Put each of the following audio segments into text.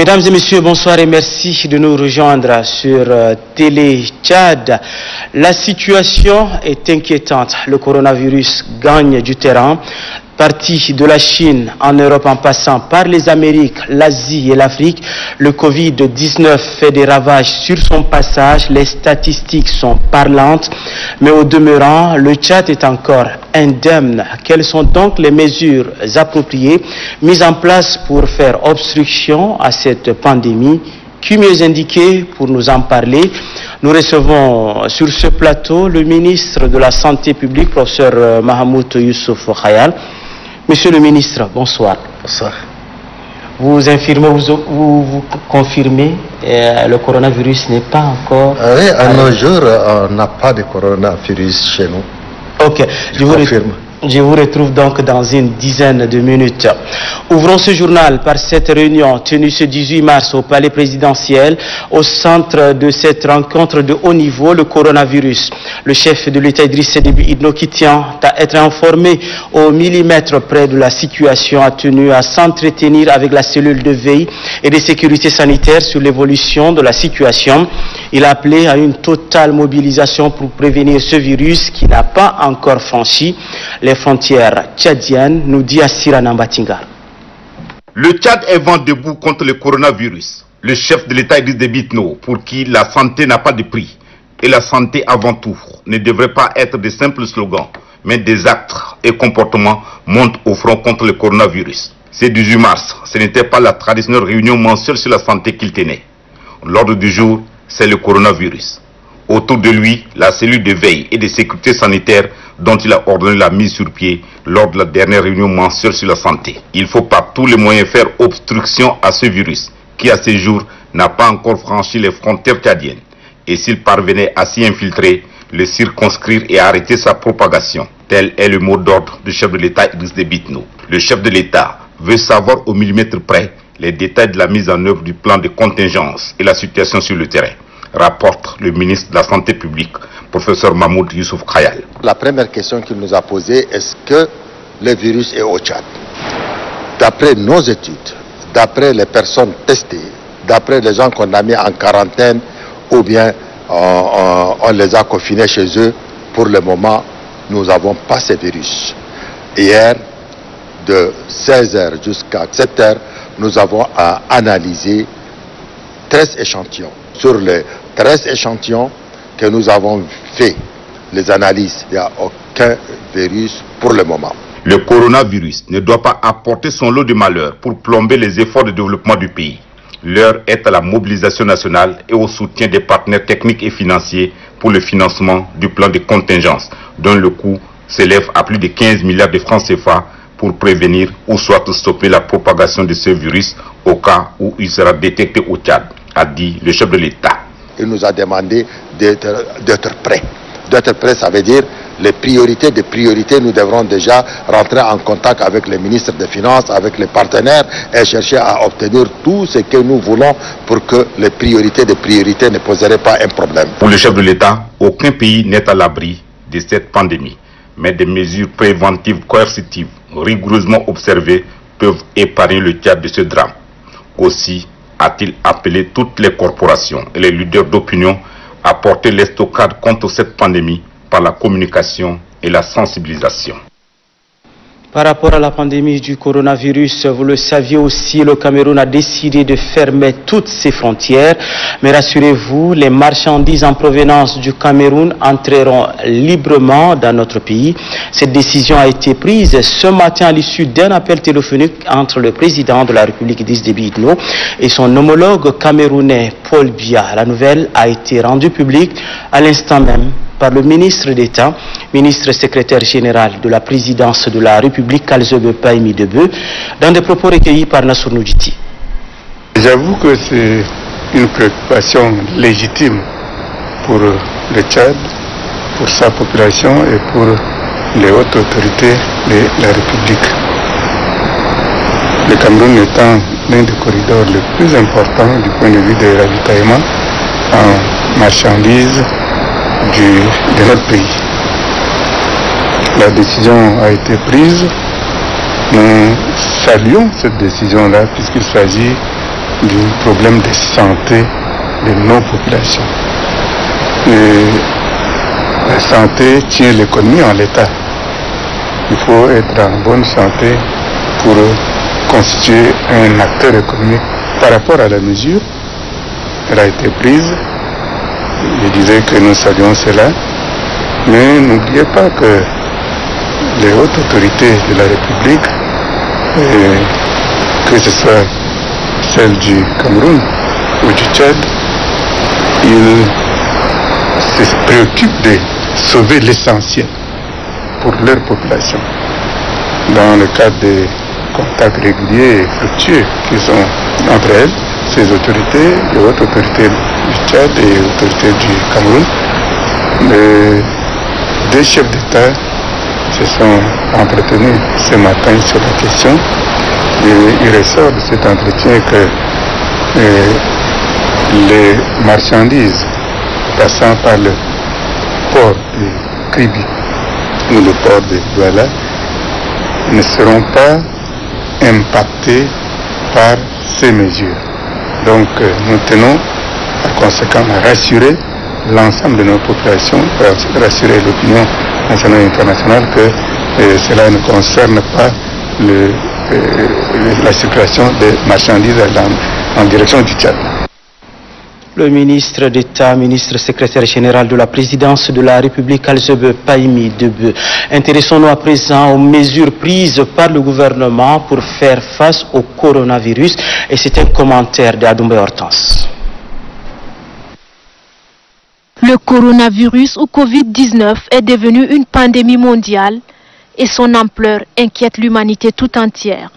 Mesdames et messieurs, bonsoir et merci de nous rejoindre sur Télé Tchad. La situation est inquiétante. Le coronavirus gagne du terrain. Parti de la Chine en Europe en passant par les Amériques, l'Asie et l'Afrique, le Covid-19 fait des ravages sur son passage. Les statistiques sont parlantes, mais au demeurant, le Tchad est encore indemne. Quelles sont donc les mesures appropriées mises en place pour faire obstruction à cette pandémie? Qui mieux indiqué pour nous en parler? Nous recevons sur ce plateau le ministre de la Santé publique, professeur Mahamoud Youssouf Khayal. Monsieur le ministre, bonsoir. Bonsoir. Vous infirmez, vous confirmez, le coronavirus n'est pas encore... Oui, à nos jours, on n'a pas de coronavirus chez nous. Ok, je vous retrouve donc dans une dizaine de minutes. Ouvrons ce journal par cette réunion tenue ce 18 mars au palais présidentiel. Au centre de cette rencontre de haut niveau, le coronavirus. Le chef de l'État Idriss Déby Itno, qui tient à être informé au millimètre près de la situation, a tenu à s'entretenir avec la cellule de veille et de sécurité sanitaire sur l'évolution de la situation. Il a appelé à une totale mobilisation pour prévenir ce virus qui n'a pas encore franchi les frontières tchadiennes, nous dit Assira Nambatinga. Le Tchad est vent debout contre le coronavirus. Le chef de l'État Idriss Déby Itno, pour qui la santé n'a pas de prix, et la santé avant tout, ne devrait pas être de simples slogans, mais des actes et comportements montent au front contre le coronavirus. Ce 18 mars, ce n'était pas la traditionnelle réunion mensuelle sur la santé qu'il tenait. L'ordre du jour, c'est le coronavirus. Autour de lui, la cellule de veille et de sécurité sanitaire dont il a ordonné la mise sur pied lors de la dernière réunion mensuelle sur la santé. Il faut par tous les moyens faire obstruction à ce virus qui, à ce jour, n'a pas encore franchi les frontières tchadiennes. Et s'il parvenait à s'y infiltrer, le circonscrire et arrêter sa propagation. Tel est le mot d'ordre du chef de l'État Idriss Déby Itno. Le chef de l'État veut savoir au millimètre près les détails de la mise en œuvre du plan de contingence et la situation sur le terrain, rapporte le ministre de la Santé publique, professeur Mahamoud Youssouf Khayal. La première question qu'il nous a posée, est-ce que le virus est au Tchad? D'après nos études, d'après les personnes testées, d'après les gens qu'on a mis en quarantaine ou bien on les a confinés chez eux, pour le moment, nous n'avons pas ce virus. Hier, de 16h jusqu'à 7h, nous avons analysé 13 échantillons. Sur les 13 échantillons que nous avons fait, les analyses, il n'y a aucun virus pour le moment. Le coronavirus ne doit pas apporter son lot de malheur pour plomber les efforts de développement du pays. L'heure est à la mobilisation nationale et au soutien des partenaires techniques et financiers pour le financement du plan de contingence, dont le coût s'élève à plus de 15 milliards de francs CFA pour prévenir ou soit stopper la propagation de ce virus au cas où il sera détecté au Tchad, a dit le chef de l'État. Il nous a demandé d'être prêts. D'être prêts, ça veut dire les priorités des priorités. Nous devrons déjà rentrer en contact avec les ministres des Finances, avec les partenaires et chercher à obtenir tout ce que nous voulons pour que les priorités des priorités ne poseraient pas un problème. Pour le chef de l'État, aucun pays n'est à l'abri de cette pandémie. Mais des mesures préventives coercitives rigoureusement observées peuvent épargner le Tchad de ce drame. Aussi a-t-il appelé toutes les corporations et les leaders d'opinion à porter l'estocade contre cette pandémie par la communication et la sensibilisation. Par rapport à la pandémie du coronavirus, vous le saviez aussi, le Cameroun a décidé de fermer toutes ses frontières. Mais rassurez-vous, les marchandises en provenance du Cameroun entreront librement dans notre pays. Cette décision a été prise ce matin à l'issue d'un appel téléphonique entre le président de la République Idriss Déby Itno et son homologue camerounais Paul Biya. La nouvelle a été rendue publique à l'instant même par le ministre d'État, ministre secrétaire général de la présidence de la République, Kalzebe Paimi Debe, dans des propos recueillis par Nassur Noudjiti. J'avoue que c'est une préoccupation légitime pour le Tchad, pour sa population et pour les hautes autorités de la République. Le Cameroun étant l'un des corridors les plus importants du point de vue des ravitaillements en marchandises de notre pays. La décision a été prise. Nous saluons cette décision-là puisqu'il s'agit du problème de santé de nos populations. La santé tient l'économie en l'état. Il faut être en bonne santé pour constituer un acteur économique. Par rapport à la mesure, elle a été prise. Je disais que nous saluons cela. Mais n'oubliez pas que les hautes autorités de la République, que ce soit celle du Cameroun ou du Tchad, ils se préoccupent de sauver l'essentiel pour leur population. Dans le cadre des contacts réguliers et fructueux qui sont entre elles, ces autorités, les hautes autorités du Tchad et les autorités du Cameroun, les deux chefs d'État se sont entretenus ce matin sur la question. Et il ressort de cet entretien que les marchandises passant par le port de Kribi ou le port de Douala ne seront pas impactées par ces mesures. Donc nous tenons par conséquent à rassurer l'ensemble de nos populations, rassurer l'opinion nationale et internationale que cela ne concerne pas la circulation des marchandises en direction du Tchad. Le ministre d'État, ministre secrétaire général de la présidence de la République, Alzebe Paimi Debe. Intéressons-nous à présent aux mesures prises par le gouvernement pour faire face au coronavirus. Et c'est un commentaire d'Adoumbe Hortense. Le coronavirus ou Covid-19 est devenu une pandémie mondiale et son ampleur inquiète l'humanité tout entière.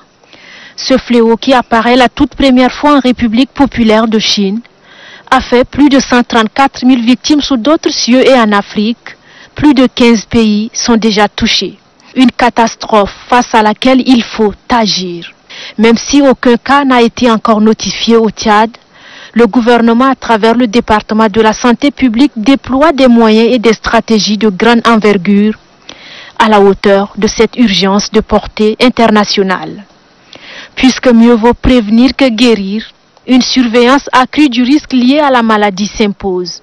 Ce fléau qui apparaît la toute première fois en République populaire de Chine a fait plus de 134 000 victimes sous d'autres cieux et en Afrique. Plus de 15 pays sont déjà touchés. Une catastrophe face à laquelle il faut agir. Même si aucun cas n'a été encore notifié au Tchad, le gouvernement, à travers le département de la santé publique, déploie des moyens et des stratégies de grande envergure à la hauteur de cette urgence de portée internationale. Puisque mieux vaut prévenir que guérir, une surveillance accrue du risque lié à la maladie s'impose.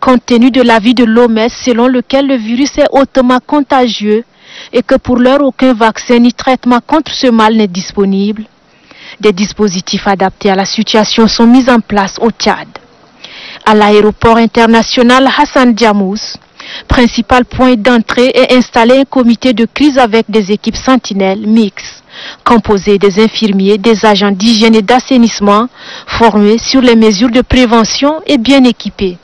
Compte tenu de l'avis de l'OMS selon lequel le virus est hautement contagieux et que pour l'heure aucun vaccin ni traitement contre ce mal n'est disponible, des dispositifs adaptés à la situation sont mis en place au Tchad. À l'aéroport international Hassan Djamous, principal point d'entrée, est installé un comité de crise avec des équipes sentinelles mixtes, composées des infirmiers, des agents d'hygiène et d'assainissement, formés sur les mesures de prévention et bien équipés.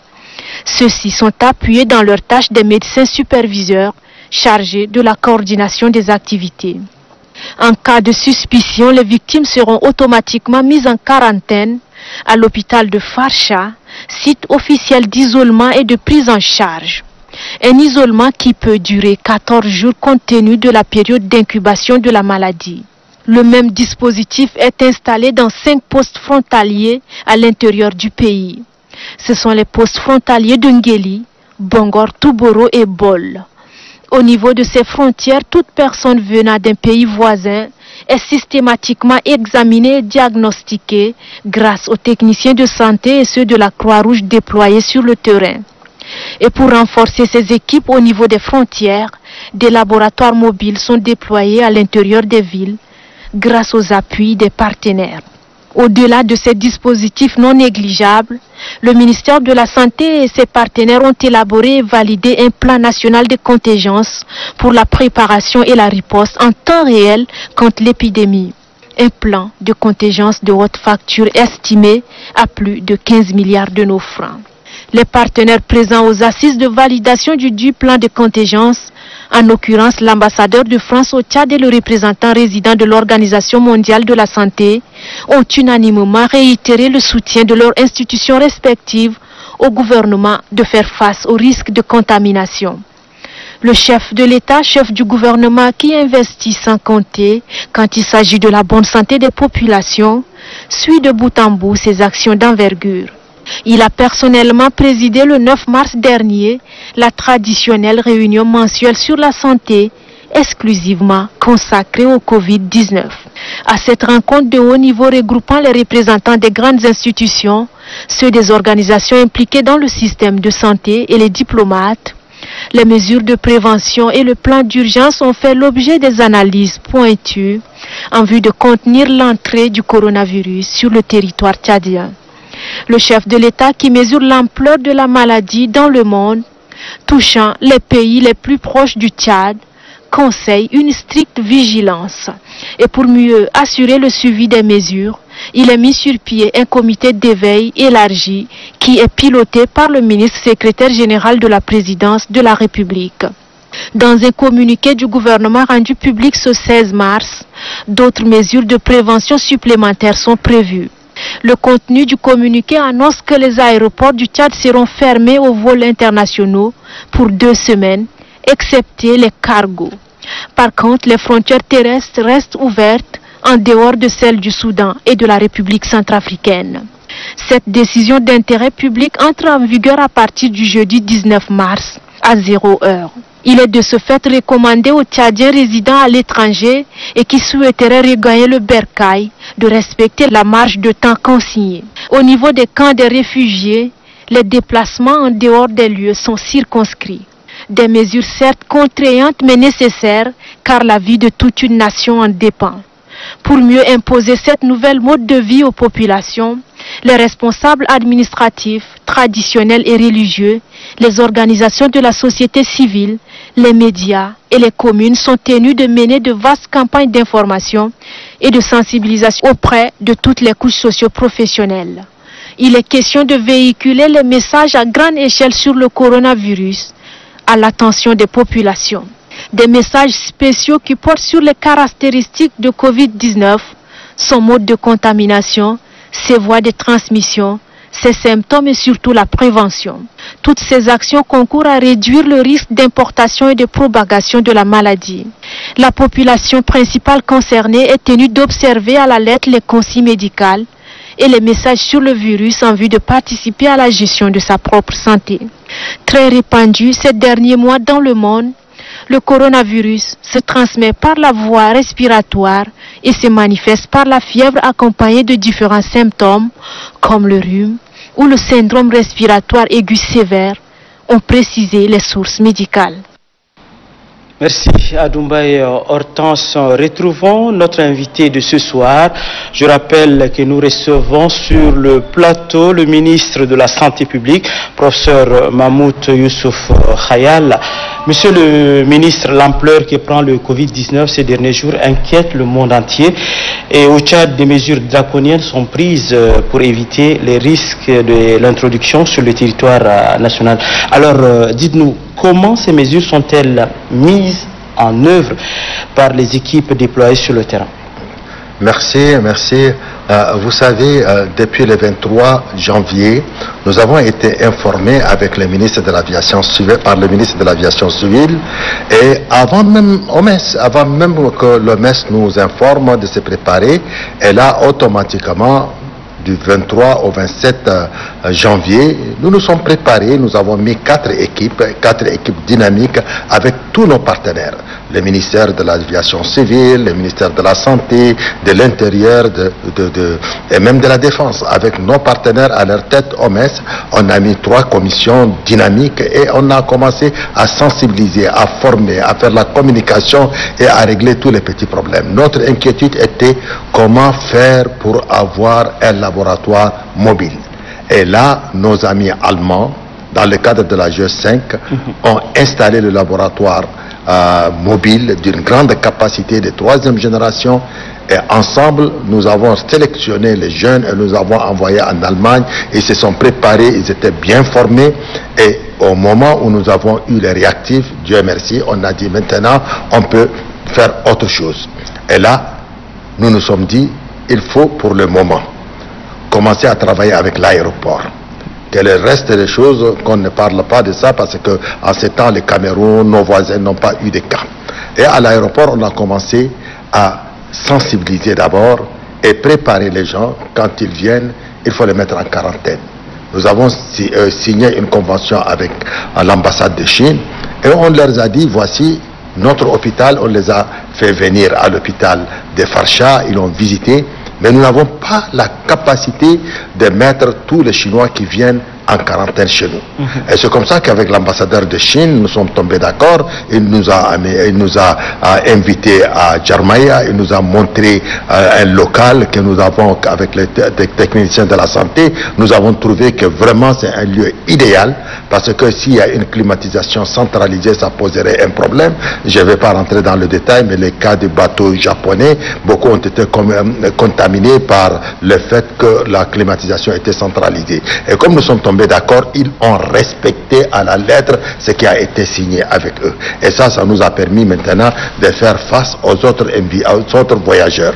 Ceux-ci sont appuyés dans leurs tâches des médecins superviseurs chargés de la coordination des activités. En cas de suspicion, les victimes seront automatiquement mises en quarantaine à l'hôpital de Farsha, site officiel d'isolement et de prise en charge. Un isolement qui peut durer 14 jours compte tenu de la période d'incubation de la maladie. Le même dispositif est installé dans 5 postes frontaliers à l'intérieur du pays. Ce sont les postes frontaliers de Ngeli, Bongor, Touboro et Bol. Au niveau de ces frontières, toute personne venant d'un pays voisin est systématiquement examinée et diagnostiquée grâce aux techniciens de santé et ceux de la Croix-Rouge déployés sur le terrain. Et pour renforcer ces équipes au niveau des frontières, des laboratoires mobiles sont déployés à l'intérieur des villes grâce aux appuis des partenaires. Au-delà de ces dispositifs non négligeables, le ministère de la Santé et ses partenaires ont élaboré et validé un plan national de contingence pour la préparation et la riposte en temps réel contre l'épidémie. Un plan de contingence de haute facture estimé à plus de 15 milliards de nos francs. Les partenaires présents aux assises de validation du plan de contingence, en l'occurrence l'ambassadeur de France au Tchad et le représentant résident de l'Organisation mondiale de la santé, ont unanimement réitéré le soutien de leurs institutions respectives au gouvernement de faire face au risque de contamination. Le chef de l'État, chef du gouvernement qui investit sans compter quand il s'agit de la bonne santé des populations, suit de bout en bout ses actions d'envergure. Il a personnellement présidé le 9 mars dernier la traditionnelle réunion mensuelle sur la santé exclusivement consacrée au Covid-19. À cette rencontre de haut niveau regroupant les représentants des grandes institutions, ceux des organisations impliquées dans le système de santé et les diplomates, les mesures de prévention et le plan d'urgence ont fait l'objet des analyses pointues en vue de contenir l'entrée du coronavirus sur le territoire tchadien. Le chef de l'État, qui mesure l'ampleur de la maladie dans le monde, touchant les pays les plus proches du Tchad, conseille une stricte vigilance. Et pour mieux assurer le suivi des mesures, il a mis sur pied un comité d'éveil élargi qui est piloté par le ministre secrétaire général de la présidence de la République. Dans un communiqué du gouvernement rendu public ce 16 mars, d'autres mesures de prévention supplémentaires sont prévues. Le contenu du communiqué annonce que les aéroports du Tchad seront fermés aux vols internationaux pour 2 semaines, excepté les cargos. Par contre, les frontières terrestres restent ouvertes en dehors de celles du Soudan et de la République centrafricaine. Cette décision d'intérêt public entre en vigueur à partir du jeudi 19 mars à 0h. Il est de ce fait recommandé aux Tchadiens résidant à l'étranger et qui souhaiteraient regagner le bercail de respecter la marge de temps consignée. Au niveau des camps des réfugiés, les déplacements en dehors des lieux sont circonscrits. Des mesures certes contraignantes mais nécessaires car la vie de toute une nation en dépend. Pour mieux imposer cette nouvelle mode de vie aux populations, les responsables administratifs, traditionnels et religieux, les organisations de la société civile, les médias et les communes sont tenus de mener de vastes campagnes d'information et de sensibilisation auprès de toutes les couches socio-professionnelles. Il est question de véhiculer les messages à grande échelle sur le coronavirus à l'attention des populations. Des messages spéciaux qui portent sur les caractéristiques de Covid-19, son mode de contamination, ses voies de transmission, ses symptômes et surtout la prévention. Toutes ces actions concourent à réduire le risque d'importation et de propagation de la maladie. La population principale concernée est tenue d'observer à la lettre les consignes médicales et les messages sur le virus en vue de participer à la gestion de sa propre santé. Très répandu ces derniers mois dans le monde, le coronavirus se transmet par la voie respiratoire et se manifeste par la fièvre accompagnée de différents symptômes comme le rhume ou le syndrome respiratoire aigu sévère, ont précisé les sources médicales. Merci Adoumba et Hortense. Retrouvons notre invité de ce soir. Je rappelle que nous recevons sur le plateau le ministre de la Santé publique, professeur Mahmoud Youssouf Khayal. Monsieur le ministre, l'ampleur que prend le Covid-19 ces derniers jours inquiète le monde entier. Et au Tchad, des mesures draconiennes sont prises pour éviter les risques de l'introduction sur le territoire national. Alors, dites-nous, comment ces mesures sont-elles mises en œuvre par les équipes déployées sur le terrain? Merci. Vous savez, depuis le 23 janvier, nous avons été informés avec le ministre de l'Aviation civile, par le ministre de l'Aviation civile, et avant même que l'OMS nous informe de se préparer, et là, automatiquement, du 23 au 27 janvier, nous nous sommes préparés, nous avons mis 4 équipes dynamiques avec tous nos partenaires. Le ministère de l'Aviation civile, le ministère de la Santé, de l'Intérieur et même de la Défense. Avec nos partenaires à leur tête, OMS, on a mis 3 commissions dynamiques et on a commencé à sensibiliser, à former, à faire la communication et à régler tous les petits problèmes. Notre inquiétude était comment faire pour avoir un laboratoire mobile. Et là, nos amis allemands, dans le cadre de la GE5, ont installé le laboratoire mobile d'une grande capacité de 3e génération. Et ensemble, nous avons sélectionné les jeunes et nous avons envoyé en Allemagne. Ils se sont préparés, ils étaient bien formés. Et au moment où nous avons eu les réactifs, Dieu merci, on a dit maintenant, on peut faire autre chose. Et là, nous nous sommes dit, il faut pour le moment commencer à travailler avec l'aéroport. Que le reste des choses, qu'on ne parle pas de ça parce que en ces temps, le Cameroun, nos voisins n'ont pas eu de cas. Et à l'aéroport, on a commencé à sensibiliser d'abord et préparer les gens. Quand ils viennent, il faut les mettre en quarantaine. Nous avons signé une convention avec l'ambassade de Chine et on leur a dit, voici, notre hôpital, on les a fait venir à l'hôpital de Farsha, ils l'ont visité, mais nous n'avons pas la capacité de mettre tous les Chinois qui viennent en quarantaine chez nous. Et c'est comme ça qu'avec l'ambassadeur de Chine, nous sommes tombés d'accord. Il nous a invités à Jarmaya, il nous a montré un local que nous avons avec les techniciens de la santé. Nous avons trouvé que vraiment c'est un lieu idéal, parce que s'il y a une climatisation centralisée, ça poserait un problème. Je ne vais pas rentrer dans le détail, mais les cas de bateaux japonais, beaucoup ont été contaminés par le fait que la climatisation était centralisée. Et comme nous sommes tombés d'accord, ils ont respecté à la lettre ce qui a été signé avec eux. Et ça nous a permis maintenant de faire face aux autres voyageurs.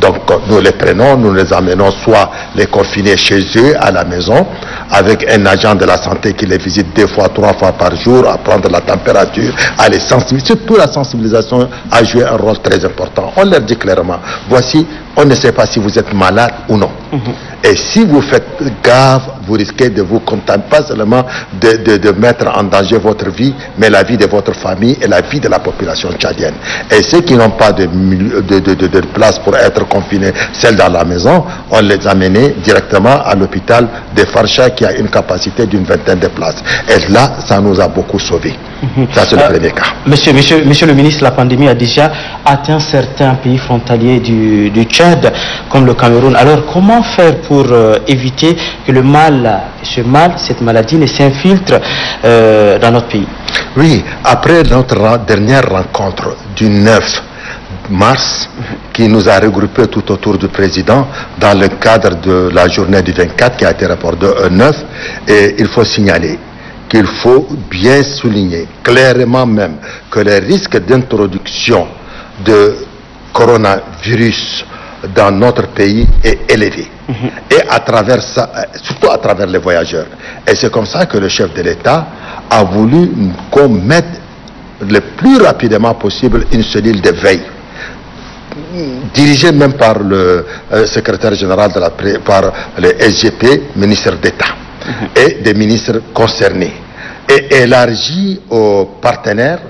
Donc nous les prenons, nous les amenons soit les confiner chez eux à la maison, avec un agent de la santé qui les visite 2 fois, 3 fois par jour, à prendre la température, à les sensibiliser. Surtout la sensibilisation a joué un rôle très important. On leur dit clairement, voici, on ne sait pas si vous êtes malade ou non. Et si vous faites gaffe, vous risquez de vous contaminer, pas seulement de mettre en danger votre vie, mais la vie de votre famille et la vie de la population tchadienne. Et ceux qui n'ont pas de place pour être confinés, celles dans la maison, on les a menés directement à l'hôpital de Farsha qui a une capacité d'une 20aine de places. Et là, ça nous a beaucoup sauvés. Ça, c'est le premier cas. Monsieur le ministre, la pandémie a déjà atteint certains pays frontaliers du Tchad, comme le Cameroun. Alors, comment faire pour éviter que cette maladie ne s'infiltre dans notre pays? Oui, après notre dernière rencontre du 9 mars, qui nous a regroupés tout autour du président dans le cadre de la journée du 24 qui a été reportée au 9, et il faut signaler qu'il faut bien souligner, clairement même, que le risque d'introduction de coronavirus dans notre pays est élevé. Et à travers ça, surtout à travers les voyageurs. Et c'est comme ça que le chef de l'État a voulu qu'on mette le plus rapidement possible une cellule de veille, dirigée même par le secrétaire général par le SGP, ministre d'État, et des ministres concernés, et élargie aux partenaires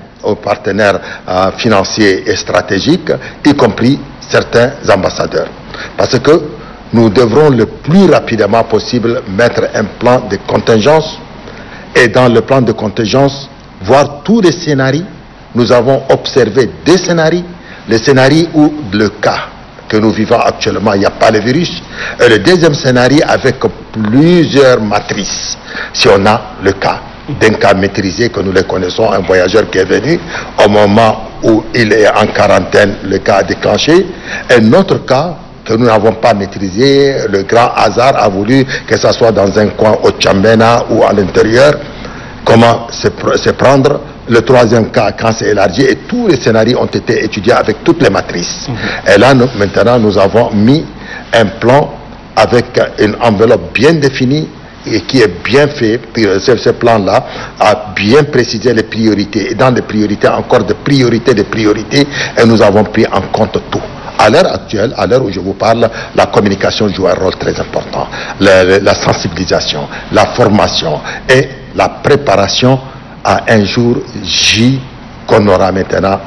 financiers et stratégiques, y compris certains ambassadeurs. Parce que nous devrons le plus rapidement possible mettre un plan de contingence, et dans le plan de contingence, voir tous les scénarios. Nous avons observé 2 scénarios. Le scénario où le cas que nous vivons actuellement, il n'y a pas le virus, et le deuxième scénario avec plusieurs matrices. Si on a le cas d'un cas maîtrisé, que nous le connaissons, un voyageur qui est venu, au moment où il est en quarantaine, le cas a déclenché. Un autre cas que nous n'avons pas maîtrisé, le grand hasard a voulu que ce soit dans un coin au Tchambena ou à l'intérieur, comment se prendre. Le troisième cas, quand c'est élargi, et tous les scénarios ont été étudiés avec toutes les matrices. Et là, maintenant, nous avons mis un plan avec une enveloppe bien définie et qui est bien fait. Ce plan-là a bien précisé les priorités. Et dans les priorités, encore de priorités, et nous avons pris en compte tout. À l'heure actuelle, à l'heure où je vous parle, la communication joue un rôle très important. La sensibilisation, la formation et la préparation à un jour J qu'on aura maintenant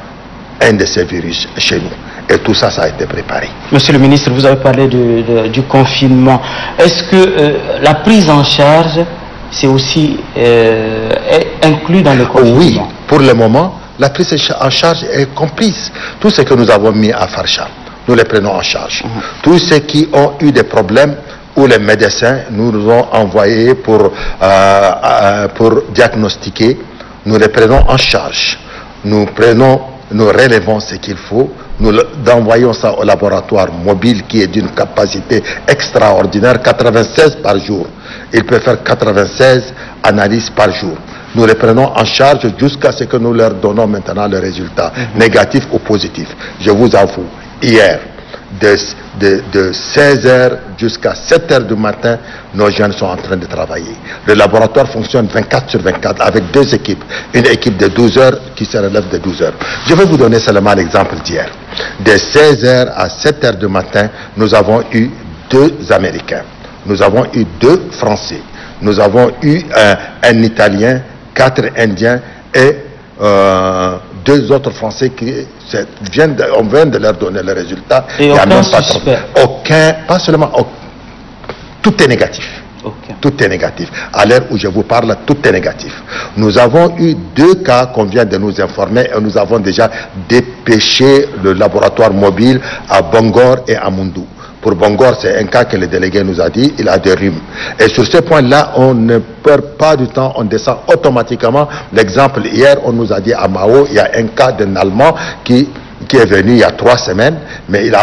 un de ces virus chez nous. Et tout ça, ça a été préparé. Monsieur le ministre, vous avez parlé du confinement. Est-ce que la prise en charge, c'est aussi inclus dans le confinement? Oui, pour le moment, la prise en charge est comprise. Tout ce que nous avons mis à Farsha, nous les prenons en charge. Tous ceux qui ont eu des problèmes, où les médecins nous ont envoyés pour diagnostiquer, nous les prenons en charge. Nous relevons ce qu'il faut, nous envoyons ça au laboratoire mobile qui est d'une capacité extraordinaire, 96 par jour. Il peut faire 96 analyses par jour. Nous les prenons en charge jusqu'à ce que nous leur donnons maintenant le résultat, négatif ou positif. Je vous avoue, hier, de 16h jusqu'à 7h du matin, nos jeunes sont en train de travailler. Le laboratoire fonctionne 24/24 avec 2 équipes. Une équipe de 12 heures qui se relève de 12 heures. Je vais vous donner seulement l'exemple d'hier. De 16h à 7h du matin, nous avons eu 2 Américains. Nous avons eu 2 Français. Nous avons eu un Italien, 4 Indiens et 2 autres Français qui on vient de leur donner le résultat. Et il y a aucun même suspect. pas seulement, tout est négatif. Okay. Tout est négatif. À l'heure où je vous parle, tout est négatif. Nous avons eu 2 cas qu'on vient de nous informer et nous avons déjà dépêché le laboratoire mobile à Bangor et à Moundou. Pour Bangor, c'est un cas que le délégué nous a dit, il a des rhumes. Et sur ce point-là, on ne perd pas du temps, on descend automatiquement. L'exemple, hier, on nous a dit à Mao, il y a un cas d'un Allemand qui est venu il y a 3 semaines, mais il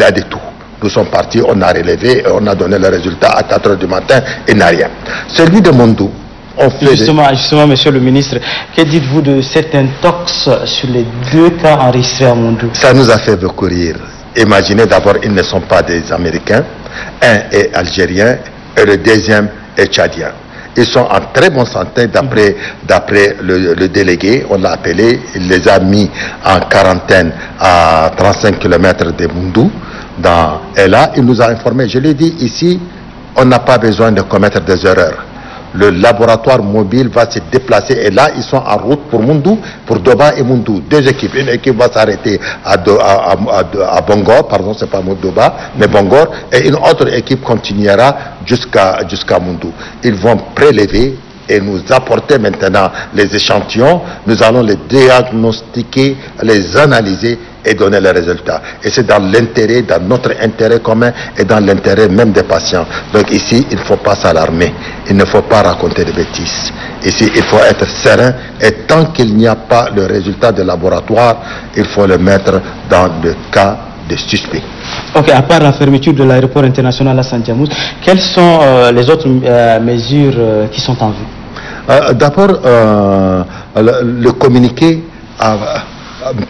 a des toux. Nous sommes partis, on a relevé, et on a donné le résultat à 4 h du matin, et n'a rien. Celui de Mondou, on fait... Justement, monsieur le ministre, que dites-vous de cette intox sur les 2 cas enregistrés à Mondou? Ça nous a fait beaucoup rire. Imaginez d'abord, ils ne sont pas des Américains. Un est algérien et le deuxième est tchadien. Ils sont en très bonne santé d'après le délégué. On l'a appelé, il les a mis en quarantaine à 35 km de Moundou. Et là, il nous a informé, je l'ai dit ici, on n'a pas besoin de commettre des erreurs. Le laboratoire mobile va se déplacer et là, ils sont en route pour Moundou, pour Doba et Moundou. 2 équipes. Une équipe va s'arrêter à Bangor, pardon, c'est pas Doba, mais Bangor, et une autre équipe continuera jusqu'à Moundou. Ils vont prélever et nous apporter maintenant les échantillons. Nous allons les diagnostiquer, les analyser et donner les résultats. Et c'est dans notre intérêt commun et dans l'intérêt même des patients. Donc ici, il ne faut pas s'alarmer. Il ne faut pas raconter des bêtises. Ici, il faut être serein. Et tant qu'il n'y a pas le résultat de laboratoire, il faut le mettre dans le cas de suspect. Ok, à part la fermeture de l'aéroport international Hassan Diamouz, quelles sont les autres mesures qui sont en vue? D'abord, le communiqué a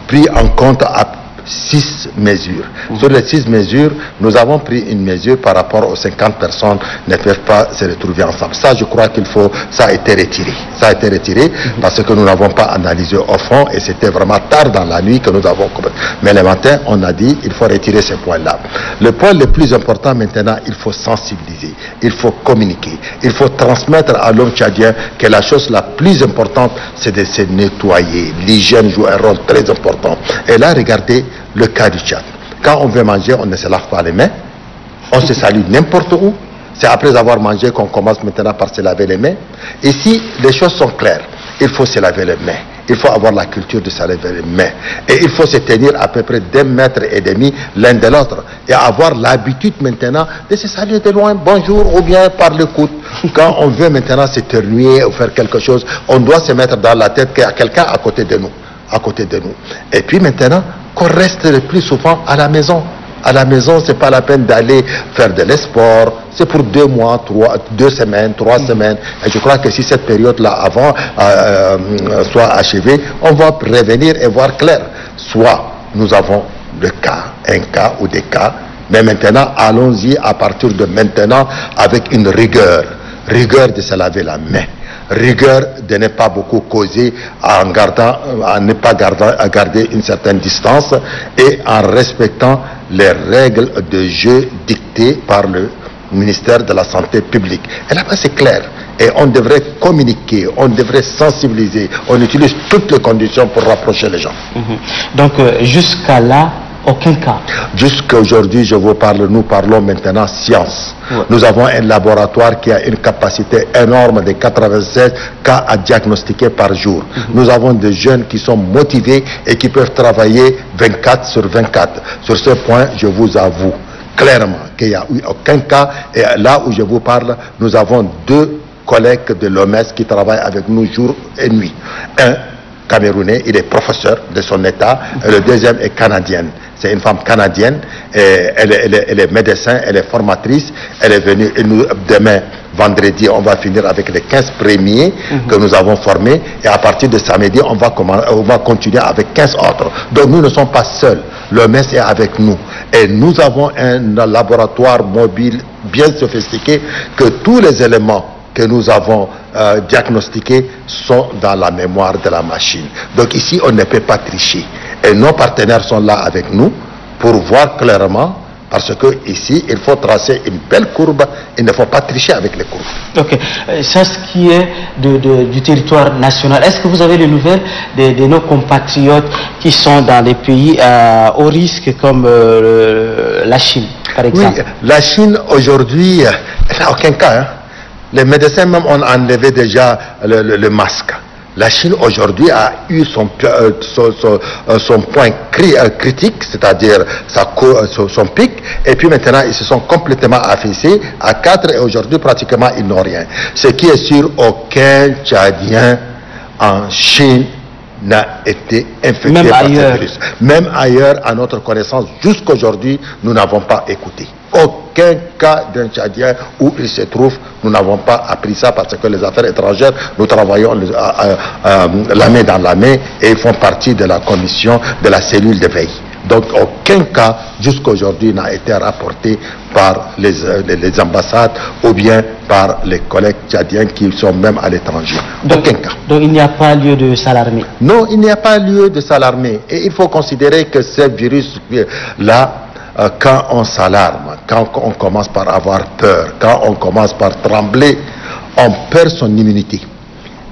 pris en compte à 6 mesures. Sur les 6 mesures, nous avons pris une mesure par rapport aux 50 personnes ne peuvent pas se retrouver ensemble. Ça, je crois ça a été retiré. Ça a été retiré parce que nous n'avons pas analysé au fond et c'était vraiment tard dans la nuit que nous avons compris. Mais le matin, on a dit il faut retirer ces points-là. Le point le plus important maintenant, il faut sensibiliser, il faut communiquer, il faut transmettre à l'homme tchadien que la chose la plus importante, c'est de se nettoyer. L'hygiène joue un rôle très important. Et là, regardez le cas du Tchad. Quand on veut manger, on ne se lave pas les mains. On se salue n'importe où. C'est après avoir mangé qu'on commence maintenant par se laver les mains. Ici, les choses sont claires. Il faut se laver les mains. Il faut avoir la culture de se laver les mains. Et il faut se tenir à peu près d'1,5 mètre l'un de l'autre. Et avoir l'habitude maintenant de se saluer de loin, bonjour, ou bien par le coude. Quand on veut maintenant s'éternuer ou faire quelque chose, on doit se mettre dans la tête qu'il y a quelqu'un à côté de nous. Et puis maintenant, qu'on reste le plus souvent à la maison. À la maison, c'est pas la peine d'aller faire de l'esport. C'est pour 2 mois, 2 semaines, 3 semaines. Et je crois que si cette période-là avant soit achevée, on va revenir et voir clair. Soit nous avons un cas ou des cas, mais maintenant, allons-y à partir de maintenant avec une rigueur. Rigueur de se laver la main. Rigueur de ne pas beaucoup causer à ne pas garder une certaine distance et en respectant les règles de jeu dictées par le ministère de la Santé publique. Et là-bas, c'est clair. Et on devrait communiquer, on devrait sensibiliser, on utilise toutes les conditions pour rapprocher les gens. Donc, jusqu'à là, aucun cas. Jusqu'à aujourd'hui, nous parlons maintenant science. Ouais. Nous avons un laboratoire qui a une capacité énorme de 96 cas à diagnostiquer par jour. Nous avons des jeunes qui sont motivés et qui peuvent travailler 24 sur 24. Sur ce point, je vous avoue clairement qu'il n'y a eu aucun cas. Et là où je vous parle, nous avons 2 collègues de l'OMS qui travaillent avec nous jour et nuit. Un Camerounais, il est professeur de son état, et le deuxième est canadienne. C'est une femme canadienne, et elle est médecin, elle est formatrice, elle est venue, et demain, vendredi, on va finir avec les 15 premiers que nous avons formés, et à partir de samedi, on va continuer avec 15 autres. Donc nous ne sommes pas seuls, l'OMS est avec nous, et nous avons un laboratoire mobile bien sophistiqué, que tous les éléments que nous avons diagnostiqués sont dans la mémoire de la machine. Donc ici, on ne peut pas tricher. Et nos partenaires sont là avec nous pour voir clairement Parce que ici, il faut tracer une belle courbe, il ne faut pas tricher avec les courbes. Ok, ça ce qui est du territoire national, est-ce que vous avez des nouvelles de nos compatriotes qui sont dans des pays au risque comme la Chine, par exemple? Oui, la Chine aujourd'hui, elle n'a aucun cas. Hein. Les médecins même ont enlevé déjà le masque. La Chine aujourd'hui a eu son point critique, c'est-à-dire son pic, et puis maintenant ils se sont complètement affaissés à 4 et aujourd'hui pratiquement ils n'ont rien. Ce qui est sûr, aucun Tchadien en Chine n'a été infecté par ce virus. Même ailleurs, à notre connaissance, jusqu'aujourd'hui, nous n'avons pas écouté. Aucun cas d'un Tchadien où il se trouve, nous n'avons pas appris ça parce que les affaires étrangères, nous travaillons la main dans la main et ils font partie de la commission de la cellule de veille. Donc aucun cas jusqu'aujourd'hui n'a été rapporté par les ambassades ou bien par les collègues tchadiens qui sont même à l'étranger. Aucun cas. Donc il n'y a pas lieu de s'alarmer? Non, il n'y a pas lieu de s'alarmer. Et il faut considérer que ce virus-là, quand on s'alarme, quand on commence par avoir peur, quand on commence par trembler, on perd son immunité.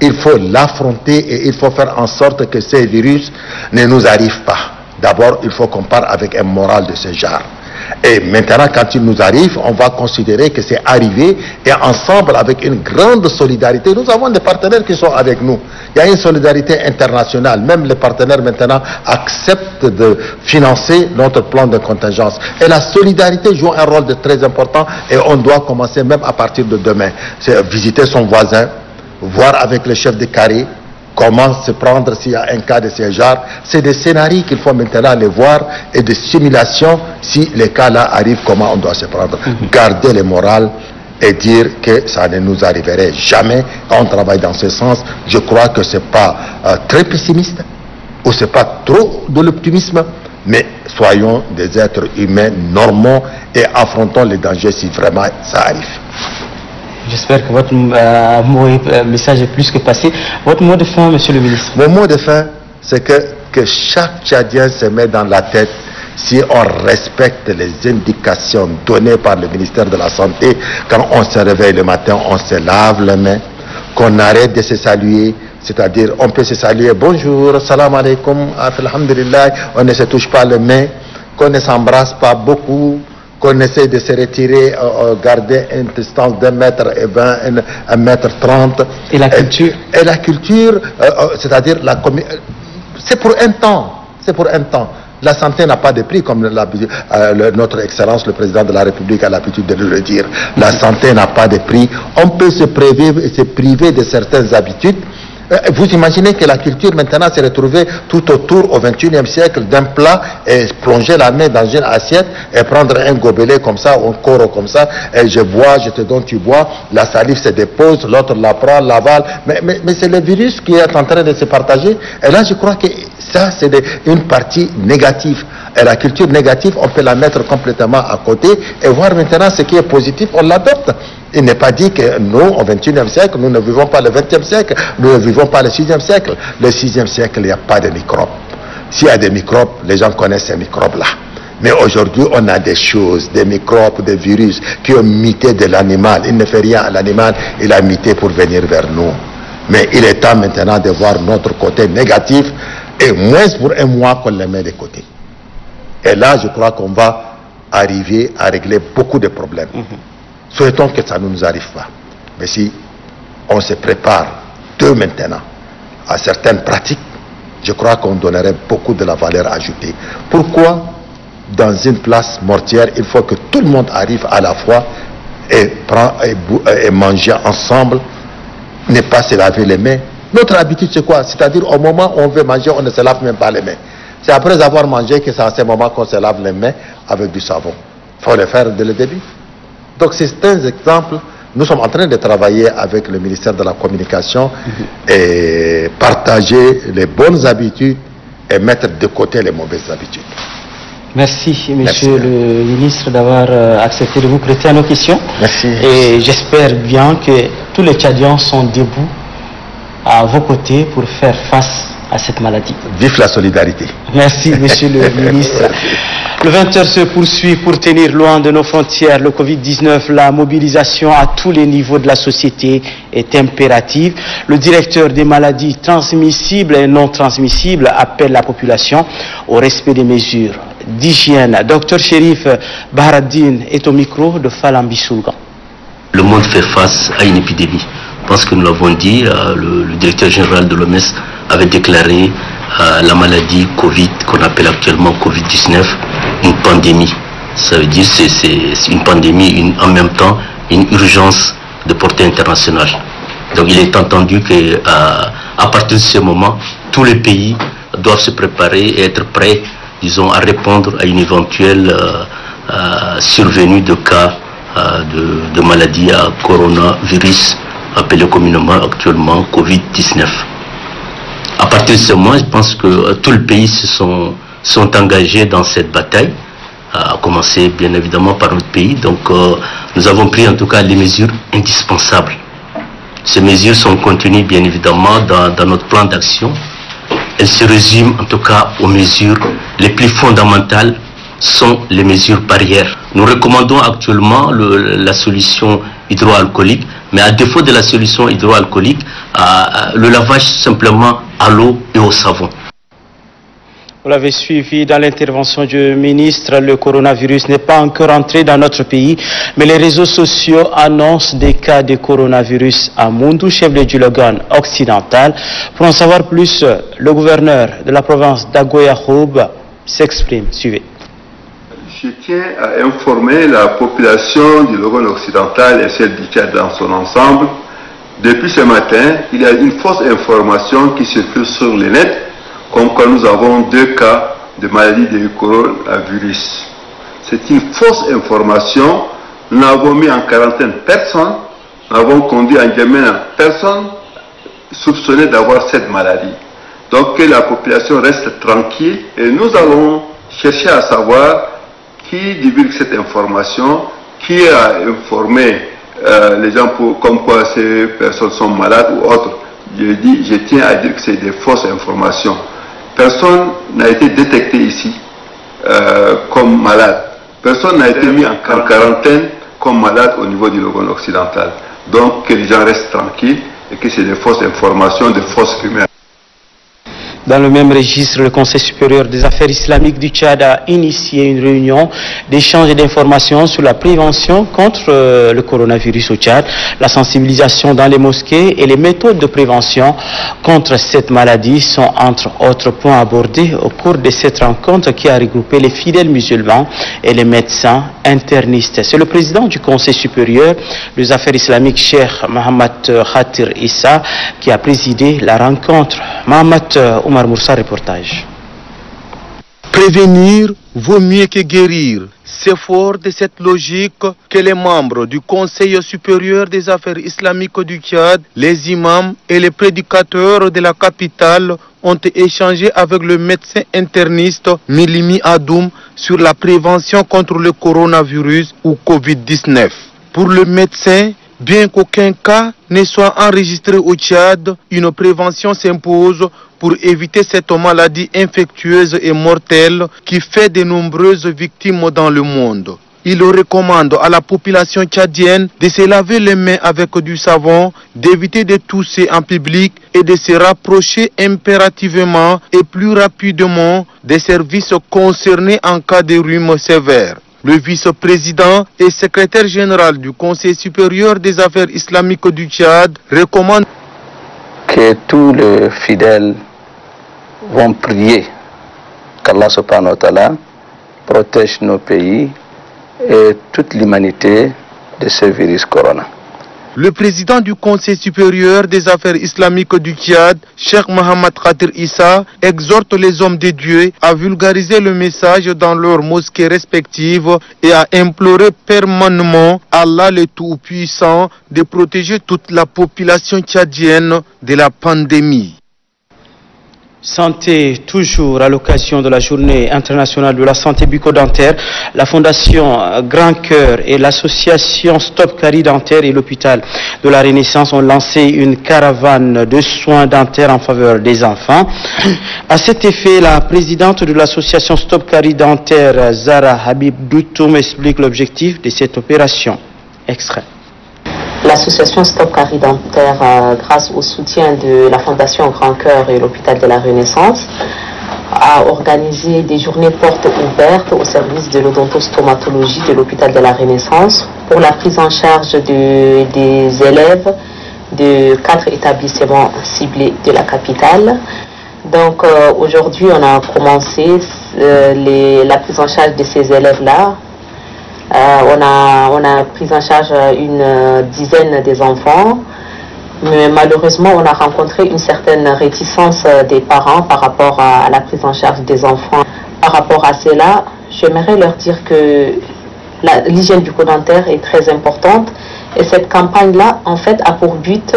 Il faut l'affronter et il faut faire en sorte que ces virus ne nous arrivent pas. D'abord, il faut qu'on parte avec un moral de ce genre. Et maintenant, quand il nous arrive, on va considérer que c'est arrivé et ensemble, avec une grande solidarité, nous avons des partenaires qui sont avec nous. Il y a une solidarité internationale. Même les partenaires maintenant acceptent de financer notre plan de contingence. Et la solidarité joue un rôle très important et on doit commencer même à partir de demain. C'est visiter son voisin, voir avec le chef de carré, comment se prendre s'il y a un cas de ce genre. C'est des scénarios qu'il faut maintenant aller voir et des simulations si les cas-là arrivent, comment on doit se prendre. Garder le moral et dire que ça ne nous arriverait jamais. On travaille dans ce sens. Je crois que c'est pas très pessimiste ou c'est pas trop de l'optimisme, mais soyons des êtres humains normaux et affrontons les dangers si vraiment ça arrive. J'espère que votre message est plus que passé. Votre mot de fin, monsieur le ministre? Mon mot de fin, c'est que chaque Tchadien se met dans la tête, si on respecte les indications données par le ministère de la Santé, quand on se réveille le matin, on se lave les mains, qu'on arrête de se saluer, c'est-à-dire on peut se saluer, bonjour, salam alaikum, alhamdulillah, on ne se touche pas les mains, qu'on ne s'embrasse pas beaucoup, qu'on essaie de se retirer, garder une distance d'1 mètre et 20, 1 mètre 30. Et la culture? Et la culture, c'est-à-dire c'est pour un temps. C'est pour un temps. La santé n'a pas de prix, comme notre Excellence, le Président de la République, a l'habitude de le dire. La santé n'a pas de prix. On peut se priver de certaines habitudes. Vous imaginez que la culture maintenant s'est retrouvée tout autour au XXIe siècle d'un plat et plonger la main dans une assiette et prendre un gobelet comme ça ou un coro comme ça et je bois, je te donne, tu bois, la salive se dépose, l'autre la prend, l'avale, mais c'est le virus qui est en train de se partager et là je crois que ça c'est une partie négative et la culture négative on peut la mettre complètement à côté et voir maintenant ce qui est positif, on l'adopte. Il n'est pas dit que nous, au XXIe siècle, nous ne vivons pas le XXe siècle, nous ne vivons pas le VIe siècle. Le VIe siècle, il n'y a pas de microbes. S'il y a des microbes, les gens connaissent ces microbes-là. Mais aujourd'hui, on a des choses, des microbes, des virus qui ont muté de l'animal. Il ne fait rien à l'animal, il a muté pour venir vers nous. Mais il est temps maintenant de voir notre côté négatif et moins pour un mois qu'on les met de côté. Et là, je crois qu'on va arriver à régler beaucoup de problèmes. Souhaitons que ça ne nous arrive pas. Mais si on se prépare dès maintenant à certaines pratiques, je crois qu'on donnerait beaucoup de la valeur ajoutée. Pourquoi dans une place mortuaire, il faut que tout le monde arrive à la fois et manger ensemble, ne pas se laver les mains? Notre habitude c'est quoi? C'est-à-dire au moment où on veut manger, on ne se lave même pas les mains. C'est après avoir mangé que c'est à ce moment qu'on se lave les mains avec du savon. Il faut le faire dès le début. Donc c'est un exemple. Nous sommes en train de travailler avec le ministère de la Communication et partager les bonnes habitudes et mettre de côté les mauvaises habitudes. Merci, monsieur le ministre, d'avoir accepté de vous prêter à nos questions. Merci. Et j'espère bien que tous les Tchadiens sont debout à vos côtés pour faire face à cette maladie. Vive la solidarité. Merci, monsieur le ministre. Le 20h se poursuit pour tenir loin de nos frontières le Covid-19. La mobilisation à tous les niveaux de la société est impérative. Le directeur des maladies transmissibles et non transmissibles appelle la population au respect des mesures d'hygiène. Dr Chérif Baharaddin est au micro de Falambi Soulgan. Le monde fait face à une épidémie. Je pense que nous l'avons dit, le directeur général de l'OMS avait déclaré la maladie Covid, qu'on appelle actuellement Covid-19, une pandémie. Ça veut dire que c'est une pandémie, en même temps une urgence de portée internationale. Donc il est entendu qu'à partir de ce moment, tous les pays doivent se préparer et être prêts, disons, à répondre à une éventuelle survenue de cas de maladie à coronavirus, appelé communément actuellement Covid-19. À partir de ce moment, je pense que tous les pays sont engagés dans cette bataille, à commencer bien évidemment par notre pays. Donc nous avons pris en tout cas les mesures indispensables. Ces mesures sont contenues bien évidemment dans notre plan d'action. Elles se résument en tout cas aux mesures les plus fondamentales, sont les mesures barrières. Nous recommandons actuellement la solution hydroalcoolique, mais à défaut de la solution hydroalcoolique, le lavage simplement à l'eau et au savon. Vous l'avez suivi dans l'intervention du ministre, le coronavirus n'est pas encore entré dans notre pays, mais les réseaux sociaux annoncent des cas de coronavirus à Moundou, chef de Djulogan occidental. Pour en savoir plus, le gouverneur de la province d'Agoyahoub s'exprime. Suivez. Je tiens à informer la population du Logon occidental et celle du Tchad dans son ensemble. Depuis ce matin, il y a une fausse information qui circule sur le net, comme quoi nous avons 2 cas de maladie de coronavirus. C'est une fausse information. Nous avons mis en quarantaine personne, nous avons conduit en examen personne soupçonné d'avoir cette maladie. Donc que la population reste tranquille et nous allons chercher à savoir qui divulgue cette information, qui a informé les gens comme quoi ces personnes sont malades ou autres. Je tiens à dire que c'est des fausses informations. Personne n'a été détecté ici comme malade. Personne n'a été mis en quarantaine comme malade au niveau du Logon occidental. Donc que les gens restent tranquilles et que c'est des fausses informations, des fausses rumeurs. Dans le même registre, le Conseil supérieur des affaires islamiques du Tchad a initié une réunion d'échange d'informations sur la prévention contre le coronavirus au Tchad, la sensibilisation dans les mosquées et les méthodes de prévention contre cette maladie sont entre autres points abordés au cours de cette rencontre qui a regroupé les fidèles musulmans et les médecins internistes. C'est le président du Conseil supérieur des affaires islamiques, Cheikh Mohamed Khatir Issa, qui a présidé la rencontre. Mohamed Omar Moussa, reportage. Prévenir vaut mieux que guérir. C'est fort de cette logique que les membres du Conseil supérieur des affaires islamiques du Tchad, les imams et les prédicateurs de la capitale ont échangé avec le médecin interniste Milimi Adoum sur la prévention contre le coronavirus ou Covid-19. Pour le médecin, bien qu'aucun cas ne soit enregistré au Tchad, une prévention s'impose pour éviter cette maladie infectieuse et mortelle qui fait de nombreuses victimes dans le monde. Il recommande à la population tchadienne de se laver les mains avec du savon, d'éviter de tousser en public et de se rapprocher impérativement et plus rapidement des services concernés en cas de rhume sévère. Le vice-président et secrétaire général du Conseil supérieur des affaires islamiques du Tchad recommande que tous les fidèles vont prier qu'Allah subhanahu wa ta'ala protège nos pays et toute l'humanité de ce virus corona. Le président du Conseil supérieur des affaires islamiques du Tchad, Cheikh Mohamed Khatir Issa, exhorte les hommes de Dieu à vulgariser le message dans leurs mosquées respectives et à implorer permanemment Allah le Tout-Puissant de protéger toute la population tchadienne de la pandémie. Santé, toujours à l'occasion de la journée internationale de la santé bucco-dentaire, la Fondation Grand Cœur et l'association Stop Carie Dentaire et l'hôpital de la Renaissance ont lancé une caravane de soins dentaires en faveur des enfants. À cet effet, la présidente de l'association Stop Carie Dentaire, Zara Habib Doutoum, explique l'objectif de cette opération. Extrait. L'association Stop Carie Dentaire, grâce au soutien de la Fondation Grand Cœur et l'hôpital de la Renaissance, a organisé des journées portes ouvertes au service de l'odontostomatologie de l'hôpital de la Renaissance pour la prise en charge des élèves de 4 établissements ciblés de la capitale. Donc aujourd'hui, on a commencé la prise en charge de ces élèves-là. On a pris en charge une dizaine des enfants, mais malheureusement on a rencontré une certaine réticence des parents par rapport à la prise en charge des enfants. Par rapport à cela, j'aimerais leur dire que l'hygiène bucco-dentaire est très importante et cette campagne-là en fait a pour but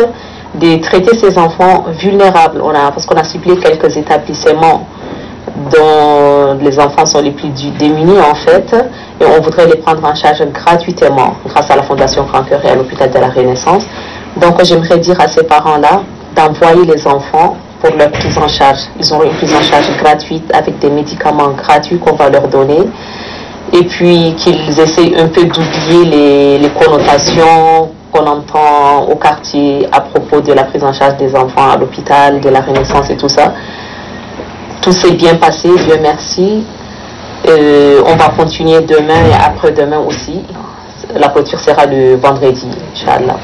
de traiter ces enfants vulnérables. Parce qu'on a ciblé quelques établissements dont les enfants sont les plus démunis en fait, et on voudrait les prendre en charge gratuitement grâce à la Fondation Grand Cœur et à l'hôpital de la Renaissance. Donc j'aimerais dire à ces parents-là d'envoyer les enfants pour leur prise en charge. Ils auront une prise en charge gratuite avec des médicaments gratuits qu'on va leur donner, et puis qu'ils essayent un peu d'oublier les connotations qu'on entend au quartier à propos de la prise en charge des enfants à l'hôpital de la Renaissance et tout ça. Tout s'est bien passé, Dieu merci. On va continuer demain et après-demain aussi. La clôture sera le vendredi, Inch'Allah.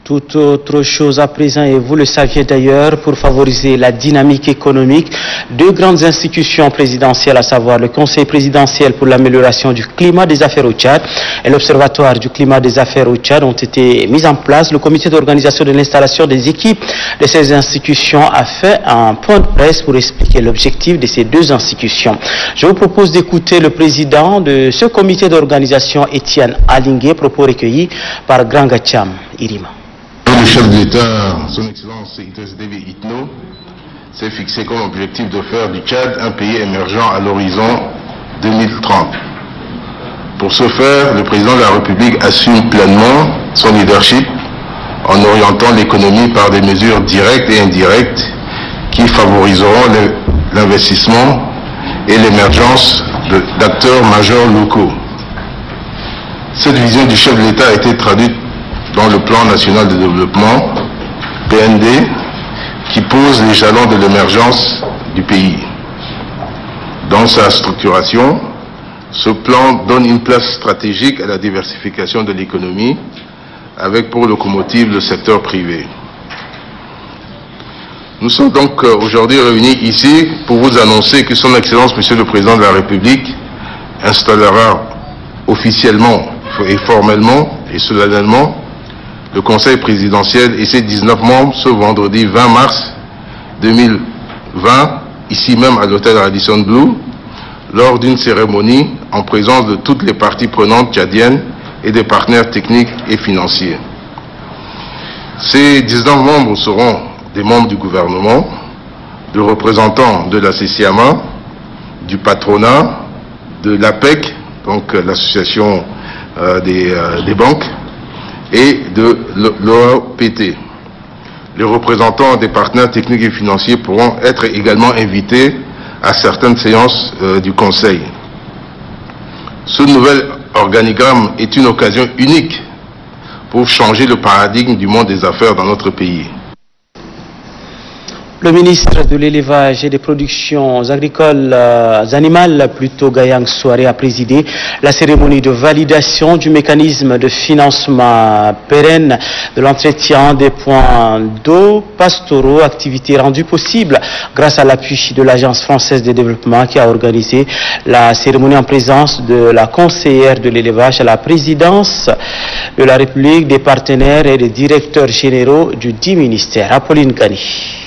Toute autre chose à présent, et vous le saviez d'ailleurs, pour favoriser la dynamique économique, 2 grandes institutions présidentielles, à savoir le Conseil présidentiel pour l'amélioration du climat des affaires au Tchad et l'Observatoire du climat des affaires au Tchad, ont été mises en place. Le comité d'organisation de l'installation des équipes de ces institutions a fait un point de presse pour expliquer l'objectif de ces 2 institutions. Je vous propose d'écouter le président de ce comité d'organisation, Étienne Alingué, propos recueillis par Grand Gacham Irima. Le chef de l'État, son Excellence Idriss Déby Itno, s'est fixé comme objectif de faire du Tchad un pays émergent à l'horizon 2030. Pour ce faire, le président de la République assume pleinement son leadership en orientant l'économie par des mesures directes et indirectes qui favoriseront l'investissement et l'émergence d'acteurs majeurs locaux. Cette vision du chef de l'État a été traduite dans le plan national de développement, PND, qui pose les jalons de l'émergence du pays. Dans sa structuration, ce plan donne une place stratégique à la diversification de l'économie, avec pour locomotive le secteur privé. Nous sommes donc aujourd'hui réunis ici pour vous annoncer que son Excellence, Monsieur le Président de la République, installera officiellement et formellement et solennellement le Conseil présidentiel et ses 19 membres ce vendredi 20 mars 2020, ici même à l'hôtel Radisson Blu, lors d'une cérémonie en présence de toutes les parties prenantes tchadiennes et des partenaires techniques et financiers. Ces 19 membres seront des membres du gouvernement, de représentants de la CCAMA, du patronat, de l'APEC, donc l'association des banques, et de l'OPT. Les représentants des partenaires techniques et financiers pourront être également invités à certaines séances du Conseil. Ce nouvel organigramme est une occasion unique pour changer le paradigme du monde des affaires dans notre pays. Le ministre de l'Élevage et des Productions agricoles animales, plutôt Gayang Souaré, a présidé la cérémonie de validation du mécanisme de financement pérenne de l'entretien des points d'eau pastoraux, activité rendue possible grâce à l'appui de l'Agence française de développement qui a organisé la cérémonie en présence de la conseillère de l'élevage à la présidence de la République, des partenaires et des directeurs généraux du 10 ministères. Apolline Gani.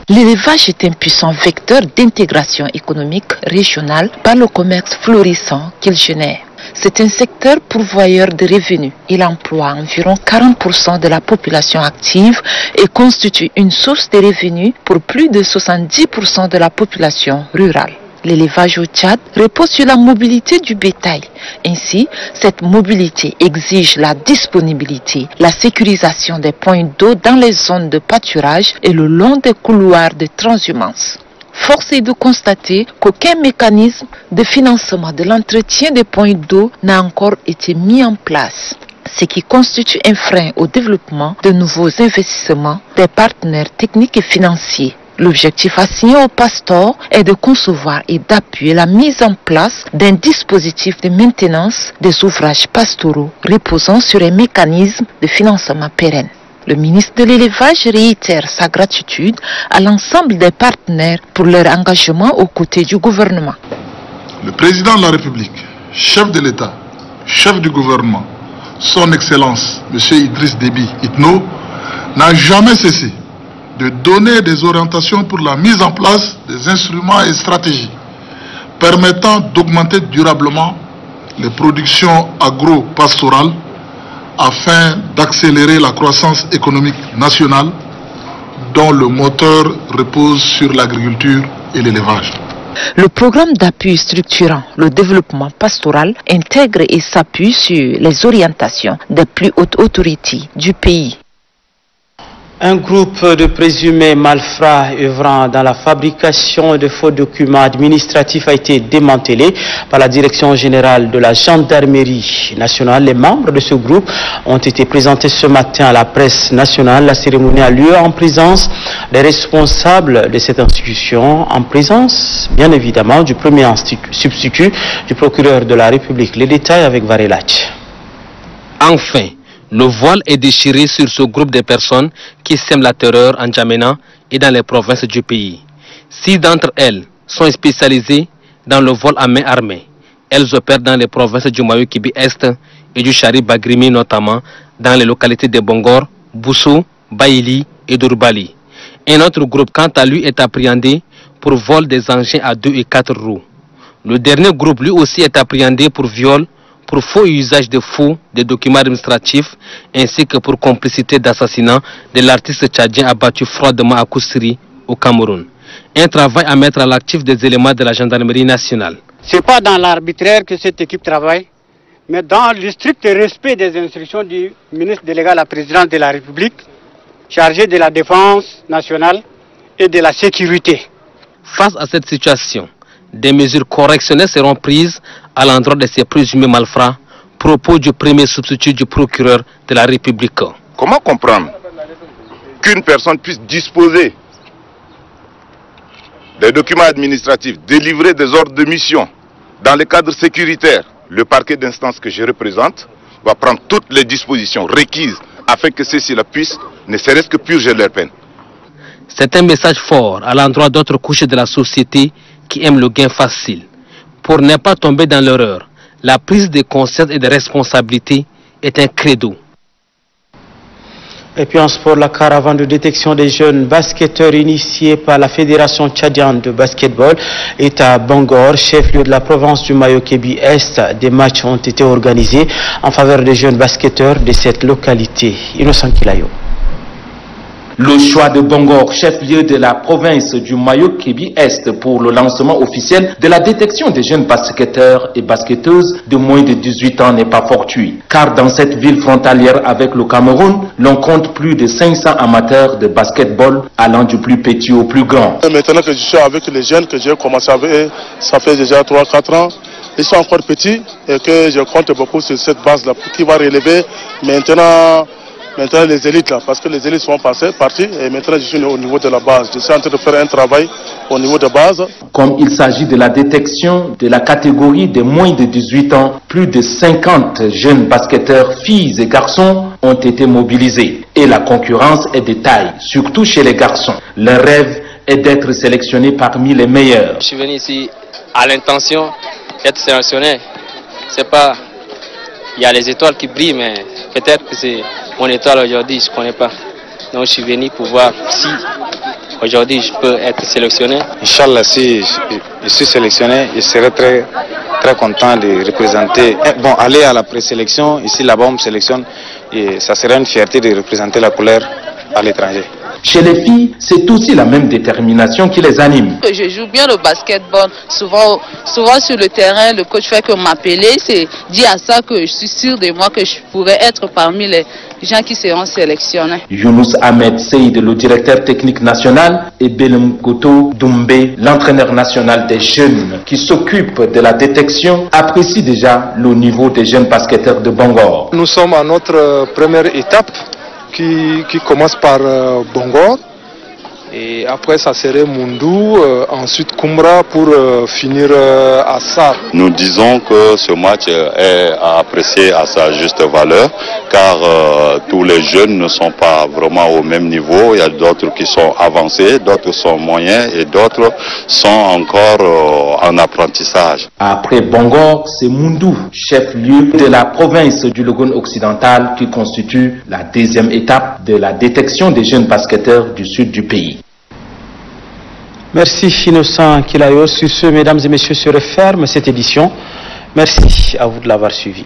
L'élevage est un puissant vecteur d'intégration économique régionale par le commerce florissant qu'il génère. C'est un secteur pourvoyeur de revenus. Il emploie environ 40% de la population active et constitue une source de revenus pour plus de 70% de la population rurale. L'élevage au Tchad repose sur la mobilité du bétail. Ainsi, cette mobilité exige la disponibilité, la sécurisation des points d'eau dans les zones de pâturage et le long des couloirs de transhumance. Force est de constater qu'aucun mécanisme de financement de l'entretien des points d'eau n'a encore été mis en place, ce qui constitue un frein au développement de nouveaux investissements des partenaires techniques et financiers. L'objectif assigné au pasteur est de concevoir et d'appuyer la mise en place d'un dispositif de maintenance des ouvrages pastoraux reposant sur un mécanisme de financement pérenne. Le ministre de l'Élevage réitère sa gratitude à l'ensemble des partenaires pour leur engagement aux côtés du gouvernement. Le président de la République, chef de l'État, chef du gouvernement, son Excellence, M. Idriss Déby Itno, n'a jamais cessé de donner des orientations pour la mise en place des instruments et stratégies permettant d'augmenter durablement les productions agro-pastorales afin d'accélérer la croissance économique nationale dont le moteur repose sur l'agriculture et l'élevage. Le programme d'appui structurant le développement pastoral intègre et s'appuie sur les orientations des plus hautes autorités du pays. Un groupe de présumés malfrats œuvrant dans la fabrication de faux documents administratifs a été démantelé par la Direction générale de la Gendarmerie nationale. Les membres de ce groupe ont été présentés ce matin à la presse nationale. La cérémonie a lieu en présence des responsables de cette institution, en présence bien évidemment du premier substitut du procureur de la République. Les détails avec Varelach. Enfin, le voile est déchiré sur ce groupe de personnes qui sèment la terreur en Djamena et dans les provinces du pays. 6 d'entre elles sont spécialisées dans le vol à main armée. Elles opèrent dans les provinces du Mayo-Kibi-Est et du Chari-Bagrimi, notamment dans les localités de Bongor, Bousso, Baïli et Dourbali. Un autre groupe, quant à lui, est appréhendé pour vol des engins à 2 et 4 roues. Le dernier groupe, lui aussi, est appréhendé pour viol, pour faux usage de faux des documents administratifs ainsi que pour complicité d'assassinat de l'artiste tchadien abattu froidement à Koussiri au Cameroun. Un travail à mettre à l'actif des éléments de la gendarmerie nationale. Ce n'est pas dans l'arbitraire que cette équipe travaille, mais dans le strict respect des instructions du ministre délégué à la présidence de la République, chargé de la défense nationale et de la sécurité. Face à cette situation, des mesures correctionnelles seront prises à l'endroit de ces présumés malfrats, propos du premier substitut du procureur de la République. Comment comprendre qu'une personne puisse disposer des documents administratifs, délivrer des ordres de mission dans le cadre sécuritaire? Le parquet d'instance que je représente va prendre toutes les dispositions requises afin que ceux-ci puissent ne serait-ce que purger leur peine. C'est un message fort à l'endroit d'autres couches de la société qui aiment le gain facile. Pour ne pas tomber dans l'erreur, la prise de conscience et de responsabilité est un credo. Et puis en sport, la caravane de détection des jeunes basketteurs initiée par la Fédération tchadienne de basketball est à Bangor, chef-lieu de la province du Mayo-Kébi-Est. Des matchs ont été organisés en faveur des jeunes basketteurs de cette localité. Innocent Kilayo. Le choix de Bangor, chef-lieu de la province du Mayo-Kébi-Est pour le lancement officiel de la détection des jeunes basketteurs et basketteuses de moins de 18 ans n'est pas fortuit. Car dans cette ville frontalière avec le Cameroun, l'on compte plus de 500 amateurs de basketball allant du plus petit au plus grand. Maintenant que je suis avec les jeunes, que j'ai commencé avec eux, ça fait déjà 3-4 ans. Ils sont encore petits et que je compte beaucoup sur cette base-là qui va relever maintenant les élites là, parce que les élites sont partis et maintenant je suis au niveau de la base. Je suis en train de faire un travail au niveau de base. Comme il s'agit de la détection de la catégorie des moins de 18 ans, plus de 50 jeunes basketteurs, filles et garçons, ont été mobilisés. Et la concurrence est de taille, surtout chez les garçons. Leur rêve est d'être sélectionnés parmi les meilleurs. Je suis venu ici à l'intention d'être sélectionné. C'est pas... Il y a les étoiles qui brillent, mais peut-être que c'est mon étoile aujourd'hui, je ne connais pas. Donc je suis venu pour voir si aujourd'hui je peux être sélectionné. Inch'Allah, si je suis sélectionné, je serai très très content de représenter, aller à la présélection, ici là-bas on me sélectionne et ça serait une fierté de représenter la couleur à l'étranger. Chez les filles, c'est aussi la même détermination qui les anime. Je joue bien le basketball. Souvent sur le terrain, le coach fait que m'appeler. C'est dit à ça que je suis sûr de moi que je pourrais être parmi les gens qui seront sélectionnés. Younous Ahmed Seyd, le directeur technique national, et Belem Koto Doumbé, l'entraîneur national des jeunes qui s'occupe de la détection, apprécient déjà le niveau des jeunes basketteurs de Bangor. Nous sommes à notre première étape qui commence par Bangor et après ça serait Mundou, ensuite Kumbra pour finir à Sar. Nous disons que ce match est à apprécier à sa juste valeur car tous les jeunes ne sont pas vraiment au même niveau. Il y a d'autres qui sont avancés, d'autres sont moyens et d'autres sont encore en apprentissage. Après Bangor, c'est Mundou, chef-lieu de la province du Logone occidental qui constitue la deuxième étape de la détection des jeunes basketteurs du sud du pays. Merci Innocent Kilayo. Sur ce, mesdames et messieurs, se referme cette édition. Merci à vous de l'avoir suivi.